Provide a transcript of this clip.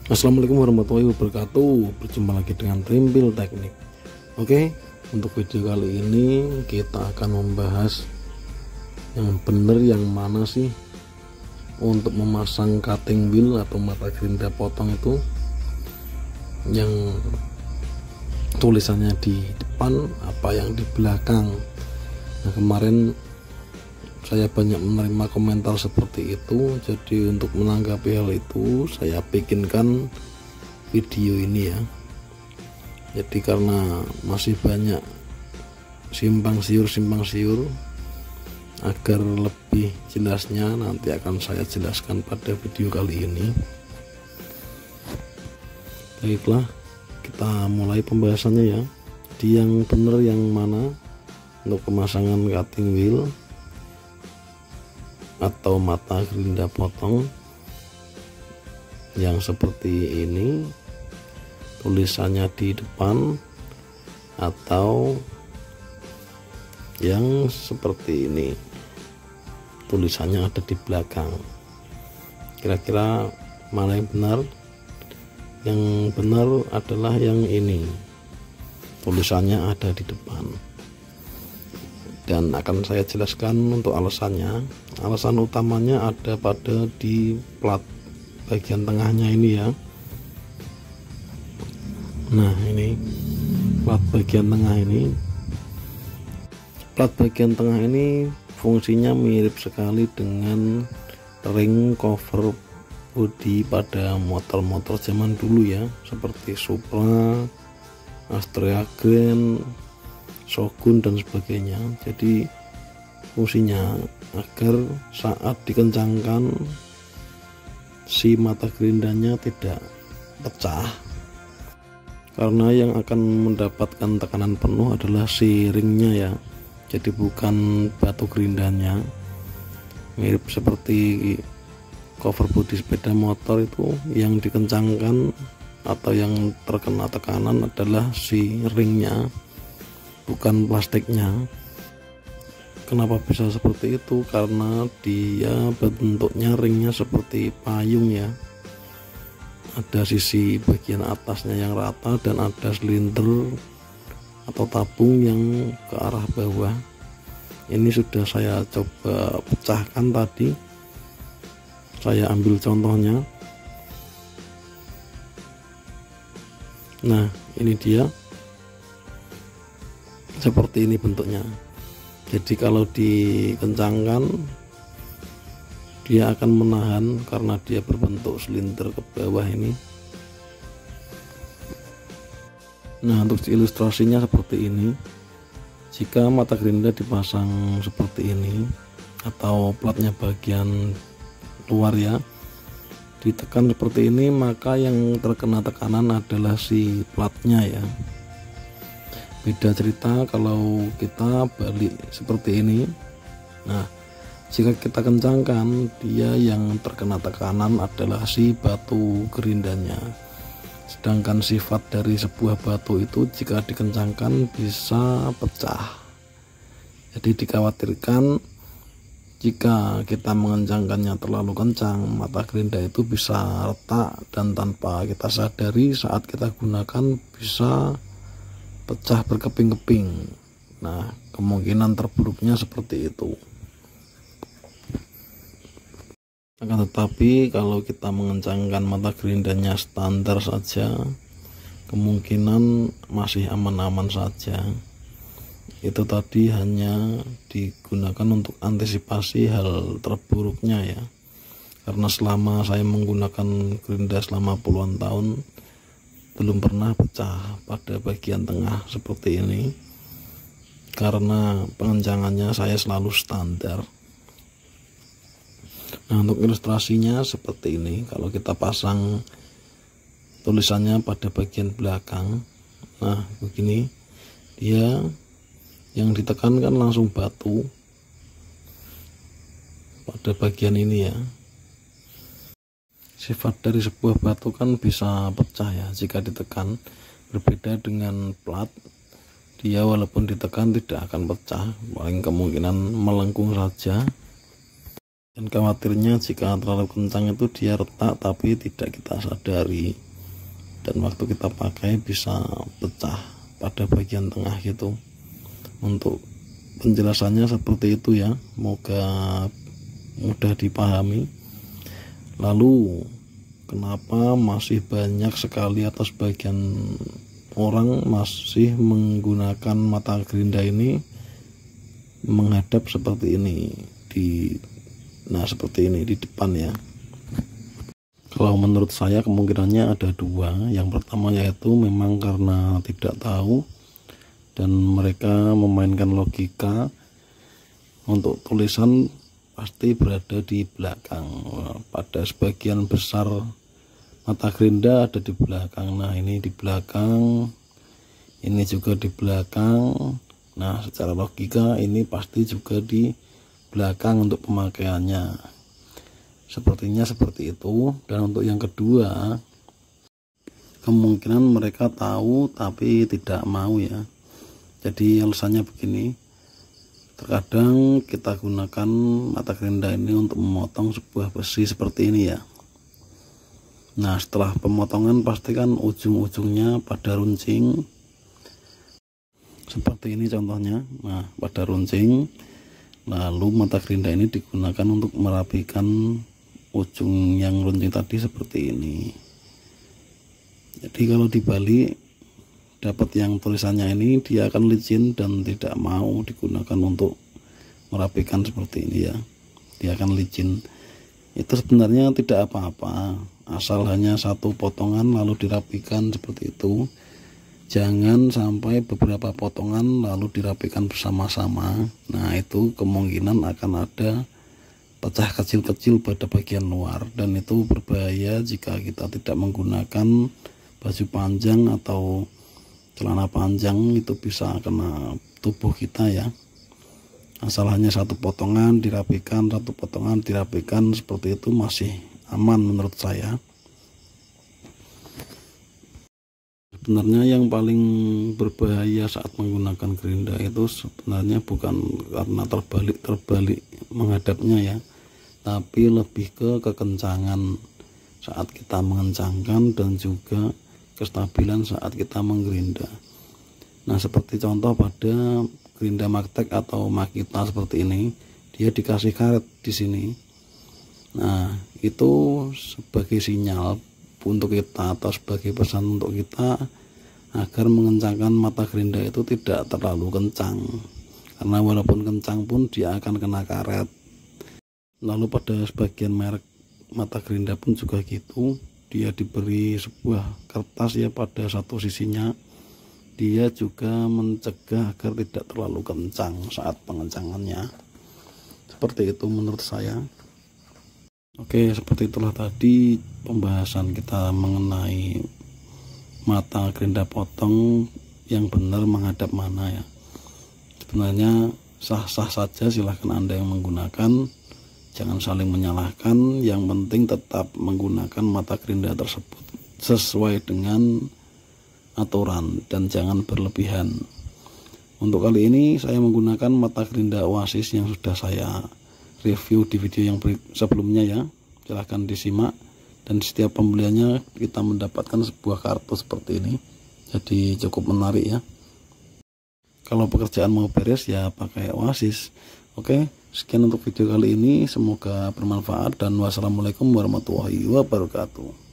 Assalamualaikum warahmatullahi wabarakatuh. Berjumpa lagi dengan Trimpil Teknik. Oke, untuk video kali ini kita akan membahas yang benar yang mana sih untuk memasang cutting wheel atau mata gerinda potong itu yang tulisannya di depan apa yang di belakang. Nah, kemarin saya banyak menerima komentar seperti itu, jadi untuk menanggapi hal itu saya bikinkan video ini ya. Jadi karena masih banyak simpang siur agar lebih jelasnya nanti akan saya jelaskan pada video kali ini. Baiklah, kita mulai pembahasannya ya. Jadi yang benar yang mana untuk pemasangan cutting wheel atau mata gerinda potong yang seperti ini, tulisannya di depan, atau yang seperti ini, tulisannya ada di belakang. Kira-kira mana yang benar? Yang benar adalah yang ini, tulisannya ada di depan, dan akan saya jelaskan untuk alasannya. Alasan utamanya ada pada di plat bagian tengahnya ini ya. Nah, ini plat bagian tengah ini. Plat bagian tengah ini fungsinya mirip sekali dengan ring cover bodi pada motor-motor zaman dulu ya, seperti Supra, Astrea Grand, Shogun dan sebagainya. Jadi fungsinya agar saat dikencangkan si mata gerindanya tidak pecah, karena yang akan mendapatkan tekanan penuh adalah si ringnya ya, jadi bukan batu gerindanya. Mirip seperti cover bodi sepeda motor itu, yang dikencangkan atau yang terkena tekanan adalah si ringnya, bukan plastiknya. Kenapa bisa seperti itu? Karena dia bentuknya ringnya seperti payung ya. Ada sisi bagian atasnya yang rata dan ada silinder atau tabung yang ke arah bawah. Ini sudah saya coba pecahkan tadi. Saya ambil contohnya. Nah, ini dia. Seperti ini bentuknya. Jadi kalau dikencangkan dia akan menahan karena dia berbentuk silinder ke bawah ini. Nah, untuk ilustrasinya seperti ini. Jika mata gerinda dipasang seperti ini atau platnya bagian luar ya, ditekan seperti ini, maka yang terkena tekanan adalah si platnya ya. Beda cerita kalau kita balik seperti ini. Nah, jika kita kencangkan, dia yang terkena tekanan adalah si batu gerindanya. Sedangkan sifat dari sebuah batu itu jika dikencangkan bisa pecah. Jadi dikhawatirkan jika kita mengencangkannya terlalu kencang, mata gerinda itu bisa retak dan tanpa kita sadari saat kita gunakan bisa pecah berkeping-keping. Nah, kemungkinan terburuknya seperti itu. Akan tetapi kalau kita mengencangkan mata gerindanya standar saja, kemungkinan masih aman-aman saja. Itu tadi hanya digunakan untuk antisipasi hal terburuknya ya. Karena selama saya menggunakan gerinda selama puluhan tahun, belum pernah pecah pada bagian tengah seperti ini, karena pengencangannya saya selalu standar. Nah, untuk ilustrasinya seperti ini. Kalau kita pasang tulisannya pada bagian belakang, nah begini, dia yang ditekan kan langsung batu pada bagian ini ya. Sifat dari sebuah batu kan bisa pecah ya jika ditekan. Berbeda dengan plat, dia walaupun ditekan tidak akan pecah, paling kemungkinan melengkung saja. Dan khawatirnya jika terlalu kencang itu dia retak tapi tidak kita sadari, dan waktu kita pakai bisa pecah pada bagian tengah gitu. Untuk penjelasannya seperti itu ya, semoga mudah dipahami. Lalu kenapa masih banyak sekali atau sebagian orang masih menggunakan mata gerinda ini menghadap seperti ini seperti ini di depan ya. Kalau menurut saya kemungkinannya ada dua. Yang pertama yaitu memang karena tidak tahu dan mereka memainkan logika. Untuk tulisan pasti berada di belakang. Pada sebagian besar mata gerinda ada di belakang. Nah ini di belakang, ini juga di belakang. Nah secara logika ini pasti juga di belakang untuk pemakaiannya. Sepertinya seperti itu. Dan untuk yang kedua, kemungkinan mereka tahu tapi tidak mau ya. Jadi alasannya begini, terkadang kita gunakan mata gerinda ini untuk memotong sebuah besi seperti ini ya. Nah setelah pemotongan pastikan ujung-ujungnya pada runcing seperti ini contohnya. Nah pada runcing, lalu mata gerinda ini digunakan untuk merapikan ujung yang runcing tadi seperti ini. Jadi kalau dibalik dapat yang tulisannya ini, dia akan licin dan tidak mau digunakan untuk merapikan seperti ini ya. Dia akan licin. Itu sebenarnya tidak apa-apa, asal hanya satu potongan lalu dirapikan seperti itu. Jangan sampai beberapa potongan lalu dirapikan bersama-sama. Nah itu kemungkinan akan ada pecah kecil-kecil pada bagian luar, dan itu berbahaya jika kita tidak menggunakan baju panjang atau celana panjang. Itu bisa kena tubuh kita ya. Asal hanya satu potongan dirapikan, satu potongan dirapikan, seperti itu masih aman menurut saya. Sebenarnya yang paling berbahaya saat menggunakan gerinda itu sebenarnya bukan karena terbalik menghadapnya ya, tapi lebih ke kekencangan saat kita mengencangkan dan juga kestabilan saat kita menggerinda. Nah seperti contoh pada gerinda Magtek atau Makita seperti ini, dia dikasih karet di sini. Nah itu sebagai sinyal untuk kita atau sebagai pesan untuk kita agar mengencangkan mata gerinda itu tidak terlalu kencang, karena walaupun kencang pun dia akan kena karet. Lalu pada sebagian merek mata gerinda pun juga gitu, dia diberi sebuah kertas ya pada satu sisinya, dia juga mencegah agar tidak terlalu kencang saat pengencangannya. Seperti itu menurut saya. Oke, seperti itulah tadi pembahasan kita mengenai mata gerinda potong yang benar menghadap mana ya. Sebenarnya sah-sah saja, silahkan Anda yang menggunakan, jangan saling menyalahkan. Yang penting tetap menggunakan mata gerinda tersebut sesuai dengan aturan dan jangan berlebihan. Untuk kali ini saya menggunakan mata gerinda Oasis yang sudah saya review di video yang sebelumnya ya. Silahkan disimak, dan setiap pembeliannya kita mendapatkan sebuah kartu seperti ini, jadi cukup menarik ya. Kalau pekerjaan mau beres ya pakai Oasis. Oke, sekian untuk video kali ini, semoga bermanfaat dan wassalamualaikum warahmatullahi wabarakatuh.